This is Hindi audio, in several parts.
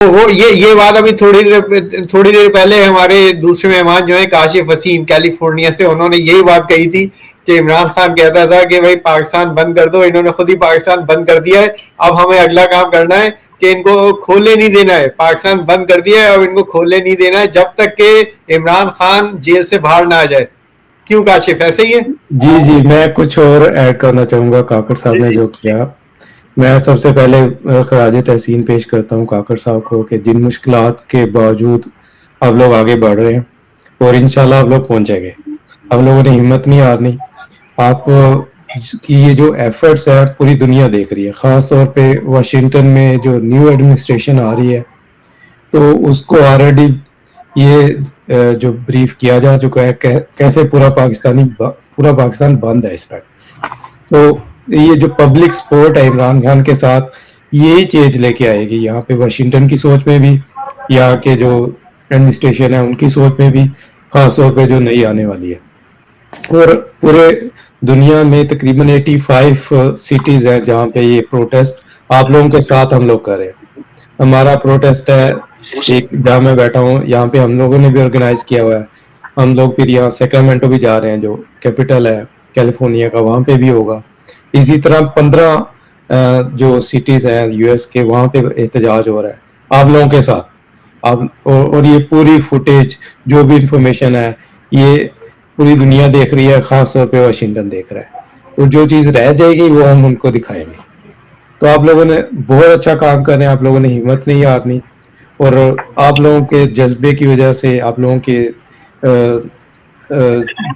वो ये बात अभी थोड़ी देर पहले हमारे दूसरे मेहमान जो है काशिफ वसीम कैलिफोर्निया से, उन्होंने यही बात कही थी कि इमरान खान कहता था कि भाई पाकिस्तान बंद कर दो, इन्होंने खुद ही पाकिस्तान बंद कर दिया है, अब हमें अगला काम करना है कि इनको खोलने नहीं देना है। पाकिस्तान बंद कर दिया है, अब इनको खोलने नहीं देना है जब तक कि इमरान खान जेल से बाहर ना आ जाए। क्यों काशिफ, ऐसे ही है? जी जी, मैं कुछ और ऐड करना चाहूंगा काकड़ साहब ने जो किया। मैं सबसे पहले खराज तहसीन पेश करता हूँ काकड़ साहब को कि जिन मुश्किलात के बावजूद आप लोग आगे बढ़ रहे हैं और इंशाल्लाह आप लोग पहुंचेंगे। हम लोगों ने हिम्मत नहीं हारनी। आप की ये जो एफर्ट्स है पूरी दुनिया देख रही है, खास तौर पे वाशिंगटन में जो न्यू एडमिनिस्ट्रेशन आ रही है तो उसको ऑलरेडी ये जो ब्रीफ किया जा चुका है कैसे पूरा पाकिस्तान बंद है इस वक्त। तो ये जो पब्लिक सपोर्ट है इमरान खान के साथ, यही चेंज लेके आएगी यहाँ पे वाशिंगटन की सोच में भी, यहाँ के जो एडमिनिस्ट्रेशन है उनकी सोच में भी, खास तौर पे जो नई आने वाली है। और पूरे दुनिया में तकरीबन 85 सिटीज हैं जहाँ पे ये प्रोटेस्ट आप लोगों के साथ हम लोग कर रहे हैं। हमारा प्रोटेस्ट है एक जहाँ मैं बैठा हूँ, यहाँ पे हम लोगों ने भी ऑर्गेनाइज किया हुआ है। हम लोग फिर यहाँ सेक्रामेंटो भी जा रहे हैं जो कैपिटल है कैलिफोर्निया का, वहाँ पे भी होगा। इसी तरह 15 जो सिटीज हैं यूएस के, वहाँ पे एहतजाज हो रहा है आप लोगों के साथ। आप और ये पूरी फुटेज जो भी इंफॉर्मेशन है ये पूरी दुनिया देख रही है, खास तौर पे वाशिंगटन देख रहा है। और जो चीज रह जाएगी वो हम उनको दिखाएंगे। तो आप लोगों ने बहुत अच्छा काम कर रहे हैं, आप लोगों ने हिम्मत नहीं हारनी और आप लोगों के जज्बे की वजह से, आप लोगों के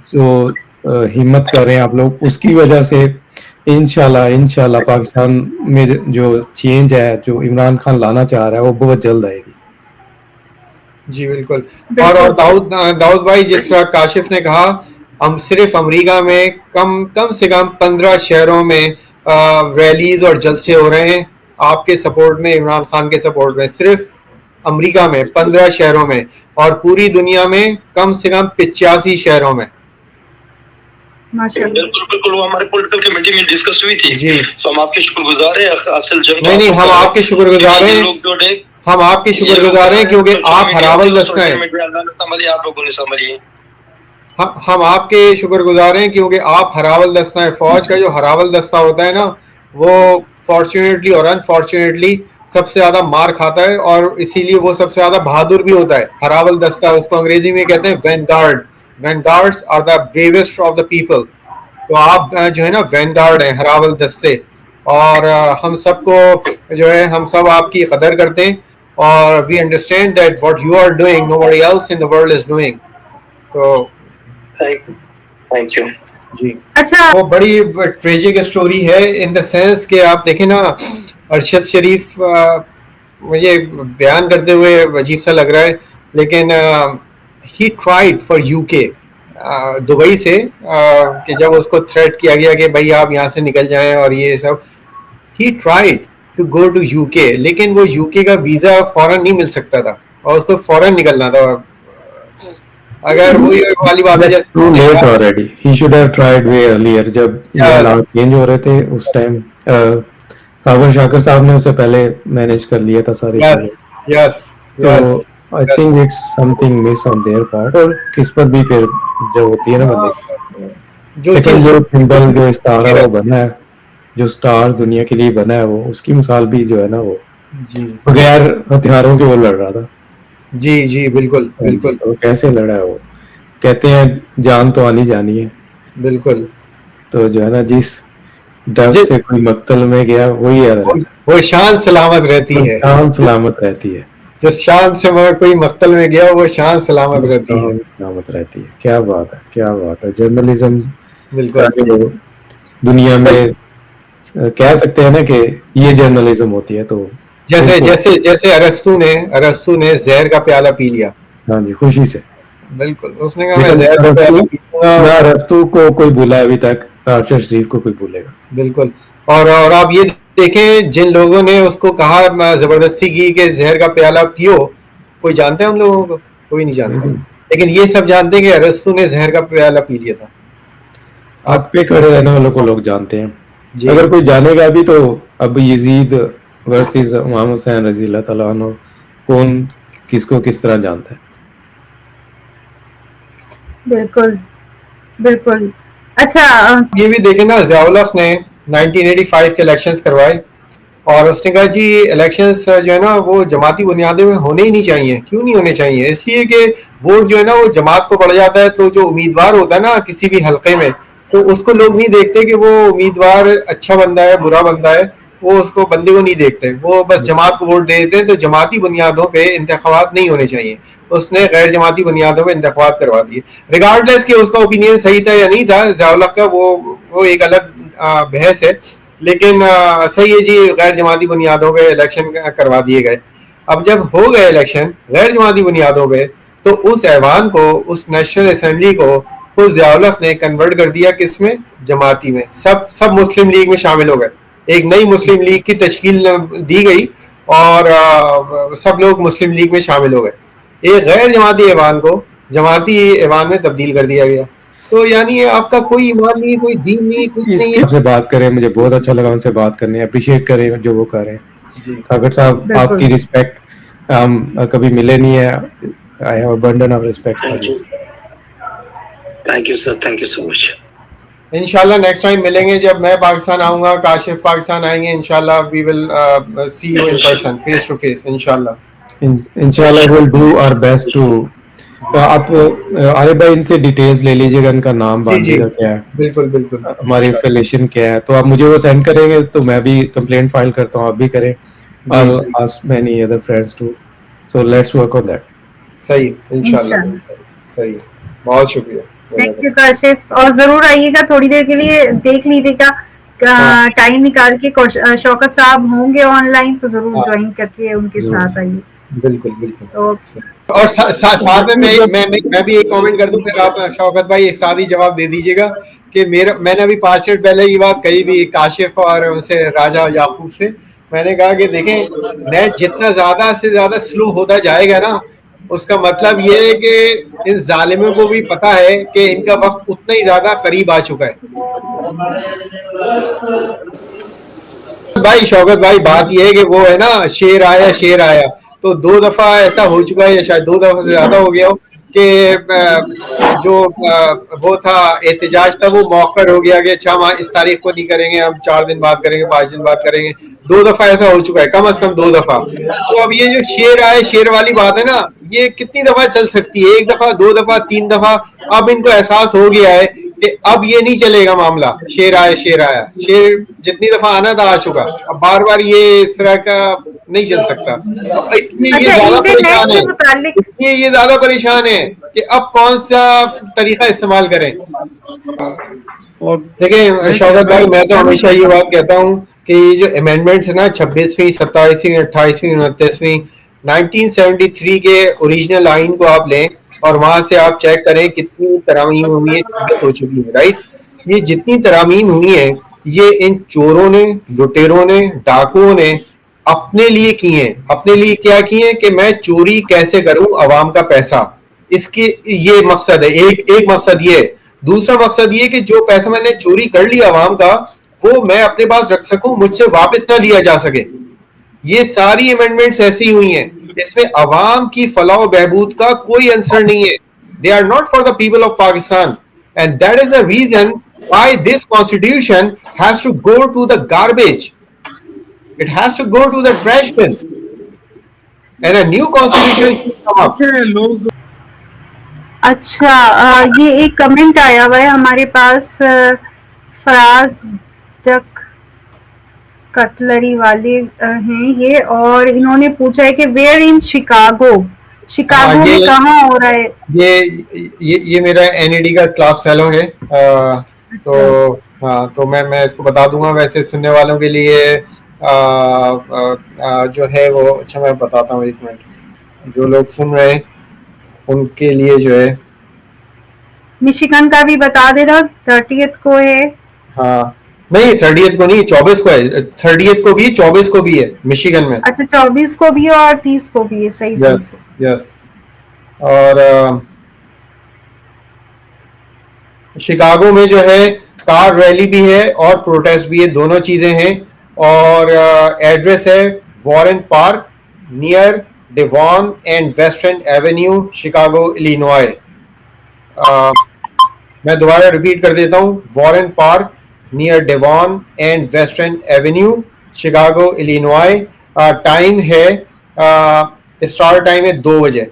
जो हिम्मत कर रहे हैं आप लोग, उसकी वजह से इंशाल्लाह पाकिस्तान में जो चेंज है जो इमरान खान लाना चाह रहा है वो बहुत जल्द आएगी। जी बिल्कुल। और दाऊद भाई, जिस तरह काशिफ ने कहा, हम सिर्फ अमेरिका में कम से कम 15 शहरों में रैलीज और जलसे हो रहे हैं आपके सपोर्ट में, इमरान खान के सपोर्ट में। सिर्फ अमेरिका में 15 शहरों में, और पूरी दुनिया में कम से कम 85 शहरों में। बिल्कुल वो हमारे पॉलिटिकल कमेटी में डिस्कस हुई थी जी। तो हम आपके शुक्रगुजार हैं। असल जंग नहीं, हम आपके शुक्रगुजार हैं, हम आपके शुक्रगुजार हैं क्योंकि आप हरावल दस्ता हैं। संभालिए, आप लोगों ने संभालिए। हम आपके शुक्रगुजार हैं क्योंकि आप हरावल दस्ता है। फौज का जो हरावल दस्ता होता है ना, वो फॉर्चुनेटली और अनफॉर्चुनेटली सबसे ज्यादा मार खाता है, और इसीलिए वो सबसे ज्यादा बहादुर भी होता है। हरावल दस्ता, उसको अंग्रेजी में कहते हैं vanguard. Vanguards are the bravest of the people. तो आप जो है ना वैनगार्ड हैं, हरावल दस्ते। और हम सबको जो है, हम सब आपकी कदर करते हैं, और we understand that what you are doing nobody else in the world is doing. तो थैंक यू जी। अच्छा, वो बड़ी ट्रेजिक स्टोरी है इन द सेंस कि आप देखें ना, अरशद शरीफ मुझे बयान करते हुए अजीब सा लग रहा है, लेकिन he tried for UK Dubai से, कि जब उसको थ्रेट किया गया कि भाई आप यहाँ से निकल जाएं और ये सब, he tried to go to UK, लेकिन वो यूके का वीजा फौरन नहीं मिल सकता था और उसको फौरन निकलना था। अगर वही वाली बात है, जैसे too late already, he should have tried way earlier। जब ये हालात चेंज हो रहे थे उस टाइम साबर शाकर साहब ने उसे पहले मैनेज कर लिया था सारी चीजें। तो I think it's something miss on their part, और किस्मत भी फिर जो होती है ना बंदे की। लेकिन जो सिंबल जो स्टार है वो बना है, जो स्टार्स दुनिया के लिए बना है, वो उसकी मिसाल भी जो है ना वो बगैर हथियारों के वो लड़ रहा था। जी बिल्कुल बिल्कुल। तो कैसे लड़ा है वो, कहते हैं जान तो आनी जानी है। बिल्कुल। तो जो है ना, जिस डर से कोई मक्तल में गया वही याद रहता है, वो शान सलामत रहती है। शान सलामत रहती है। जिस शान से मगर कोई मक्तल में गया वो शान सलामत रहती है। सलामत रहती है। क्या बात है, क्या बात है। जर्नलिज्म बिल्कुल दुनिया में कह सकते हैं ना कि ये जर्नलिज्म होती है। तो जैसे अरस्तु ने जहर का प्याला पी लिया। हाँ जी, खुशी से। बिल्कुल, उसने कहा मैं जहर का प्याला पीऊंगा। अरस्तु को कोई भूला अभी तक, अरशद शरीफ को कोई भूलेगा। बिल्कुल। और आप ये देखें, जिन लोगों ने उसको कहा, जबरदस्ती की कि जहर का प्याला पियो, कोई जानते हैं उन लोगों को? कोई नहीं जानता। लेकिन ये सब जानते हैं कि अरस्तु ने जहर का प्याला पी लिया था। आप पे खड़े रहने वालों को लोग जानते हैं। अगर कोई जानेगा भी तो अब यजीद वर्सेस इमाम हुसैन रजी अल्लाह तआला अन्हु कौन किसको किस तरह जानता है। बिल्कुल बिल्कुल। अच्छा ये भी देखे ना, ज़ियाउल-हक ने 1985 के इलेक्शंस करवाए और उसने कहा जी इलेक्शंस जो है ना वो जमाती बुनियादों में होने ही नहीं चाहिए। क्यों नहीं होने चाहिए? इसलिए कि वोट जो है ना वो जमात को पड़ जाता है, तो जो उम्मीदवार होता है ना किसी भी हलके में, तो उसको लोग नहीं देखते कि वो उम्मीदवार अच्छा बंदा है बुरा बंदा है, वो उसको बंदे को नहीं देखते, वो बस जमात को वोट दे देते हैं। तो जमाती बुनियादों पे इंतखाबात नहीं होने चाहिए, उसने गैर जमाती बुनियादों पे इंतखाबात करवा दिए, रिगार्डलेस कि उसका ओपिनियन सही था या नहीं था। ज़ियाउल-हक का वो एक अलग बहस है, लेकिन सही है जी, गैर जमाती बुनियादों पे इलेक्शन करवा दिए गए। अब जब हो गए इलेक्शन गैर जमाती बुनियादों पे, तो उस ऐवान को, उस नेशनल असेंबली को उस ज़ियाउल-हक ने कन्वर्ट कर दिया किसमें? जमाती में। सब मुस्लिम लीग में शामिल हो गए, एक नई मुस्लिम लीग की तश्कील दी गई और सब लोग मुस्लिम लीग में शामिल हो गए। एक गैर जमाती ऐवान को जमाती ऐवान में तब्दील कर दिया गया। तो यानी आपका कोई ईमान नहीं, कोई दीन नहीं, कुछ नहीं है। इसके बात करें, मुझे बहुत अच्छा लगा उनसे बात करने, अप्रिशिएट करें जो वो कर रहे हैं। काकड़ साहब आपकी रिस्पेक्ट, हम कभी मिले नहीं है, I have abandon of respect for you. Thank you sir, thank you so much. इंशाल्लाह नेक्स्ट टाइम मिलेंगे जब मैं पाकिस्तान आऊंगा, काशिफ पाकिस्तान आएंगे, इंशाल्लाह we will see you in person, face to face, इंशाल्लाह। इंशाल्लाह will do our best to. आप आरिफ भाई इनसे डिटेल्स ले लीजिएगा, इनका नाम बांधिएगा क्या है, बिल्कुल बिल्कुल, हमारी एफिलिएशन क्या है, तो आप मुझे वो सेंड करेंगे तो मैं भी कंप्लेंट फाइल करता हूँ, आप भी करें। I'll ask many other friends too, so let's work on that. सही, इंशाल्लाह सही, बहुत शुक्रिया, थैंक यू काशिफ, और जरूर आइएगा थोड़ी देर के लिए, देख लीजिएगा टाइम निकाल के, शौकत साहब होंगे ऑनलाइन तो जरूर ज्वाइन करके उनके साथ आइए। बिल्कुल बिल्कुल। और साथ में मैं भी एक कमेंट कर दूं, फिर आप शौकत भाई एक साथ ही जवाब दे दीजिएगा कि मैंने अभी 5 मिनट पहले ये बात कही भी काशिफ और उनसे राजा याकूब से, मैंने कहा कि देखें नेट जितना ज्यादा से ज्यादा स्लो होता जाएगा ना, उसका मतलब ये है कि इन जालिमों को भी पता है कि इनका वक्त उतना ही ज्यादा करीब आ चुका है। भाई शौकत भाई, बात ये है कि वो है ना शेर आया, तो 2 दफा ऐसा हो चुका है, या शायद 2 दफा से ज्यादा हो गया हो कि जो वो था एहतजाज था वो मौखर हो गया कि अच्छा हम इस तारीख को नहीं करेंगे, हम 4 दिन बाद करेंगे, 5 दिन बाद करेंगे। 2 दफा ऐसा हो चुका है, कम से कम 2 दफा। तो अब ये जो शेर वाली बात है ना, ये कितनी दफा चल सकती है? 1 दफा, 2 दफा, 3 दफा। अब इनको एहसास हो गया है कि अब ये नहीं चलेगा मामला, शेर आया, शेर जितनी दफा आना था आ चुका, अब बार बार ये इस तरह का नहीं चल सकता। इसलिए ये ज्यादा परेशान है, इसलिए ये ज्यादा परेशान है कि अब कौन सा तरीका इस्तेमाल करें। और देखिए शौकत भाई, मैं तो हमेशा ये बात कहता हूँ कि ये जो अमेंडमेंट्स है ना 26वीं, 27वीं, 28वीं, 29वीं, 1973 के ओरिजिनल आइन को आप लें और वहां से आप चेक करें कितनी तरामीम हुई है, हो चुकी है, राइट। ये जितनी तरामीम हुई है ये इन चोरों ने, लुटेरों ने, डाकुओं ने अपने लिए की हैं। अपने लिए क्या की हैं कि मैं चोरी कैसे करूं अवाम का पैसा, इसके ये मकसद है। एक मकसद ये है। दूसरा मकसद ये कि जो पैसा मैंने चोरी कर लिया अवाम का, वो मैं अपने पास रख सकूं, मुझसे वापस ना लिया जा सके। ये सारी अमेंडमेंट्स ऐसी हुई हैं, इसमें अवाम की फलाह बहबूद का कोई आंसर नहीं है। They are not for the people of Pakistan, and that is the reason why this constitution has to go to the garbage. It has to go to the trash bin, and a new constitution should come up. अच्छा, ये एक कमेंट आया हुआ है हमारे पास, फराज जक कटलरी वाले हैं ये, और इन्होंने पूछा है कि वेयर इन शिकागो में कहाँ हो रहा है? ये मेरा एनईडी का क्लास फेलो है, तो हाँ, तो मैं इसको बता दूंगा। वैसे सुनने वालों के लिए जो है वो, अच्छा मैं बताता हूँ, 1 मिनट, जो लोग सुन रहे हैं उनके लिए जो है, मिशिगन का भी बता देना, 30th को है। हाँ नहीं, 30th को नहीं, 24 को है। 30th को भी, 24 को भी है मिशिगन में। अच्छा, 24 को भी है और 30 को भी है, सही। यस। और शिकागो में जो है कार रैली भी है और प्रोटेस्ट भी है, दोनों चीजें हैं। और एड्रेस है Warren park near Devon and Western Avenue, Chicago, Illinois. मैं दोबारा रिपीट कर देता हूँ, Warren park near Devon and western Avenue, Chicago, Illinois. Time है, स्टार्ट टाइम है 2 बजे,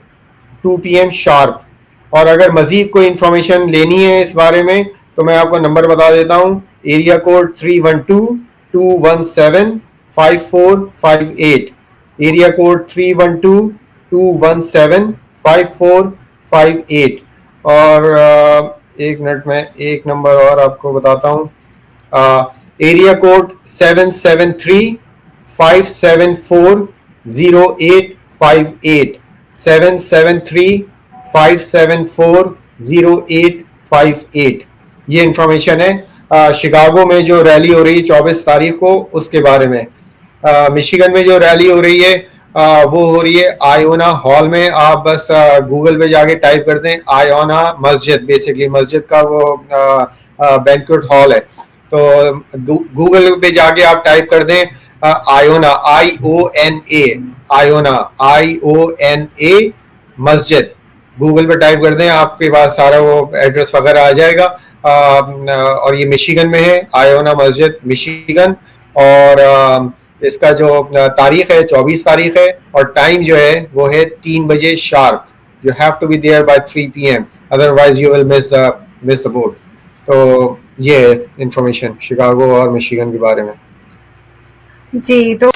2 PM शार्प। और अगर मजीद कोई इंफॉर्मेशन लेनी है इस बारे में तो मैं आपको नंबर बता देता हूँ, एरिया कोड 312-217-5458, एरिया कोड 312-217-5458। और एक मिनट में एक नंबर और आपको बताता हूँ, एरिया कोड 773-574-0858, 773-574-0858। ये इंफॉर्मेशन है शिकागो में जो रैली हो रही है 24 तारीख को, उसके बारे में। मिशिगन में जो रैली हो रही है वो हो रही है आयोना हॉल में। आप बस गूगल पे जाके टाइप कर दें आयोना मस्जिद, बेसिकली मस्जिद का वो बैंक्वेट हॉल है। तो गूगल पे जाके आप टाइप कर दें आयोना, IONA, आयोना IONA मस्जिद, गूगल पे टाइप कर दें, आपके पास सारा वो एड्रेस वगैरह आ जाएगा। और ये मिशिगन में है, आयोना मस्जिद, मिशिगन। और इसका जो तारीख है 24 तारीख है, और टाइम जो है वो है 3 बजे sharp. You have to be there by 3 PM, otherwise you will miss the boat. तो ये इंफॉर्मेशन शिकागो और मिशिगन के बारे में। जी, तो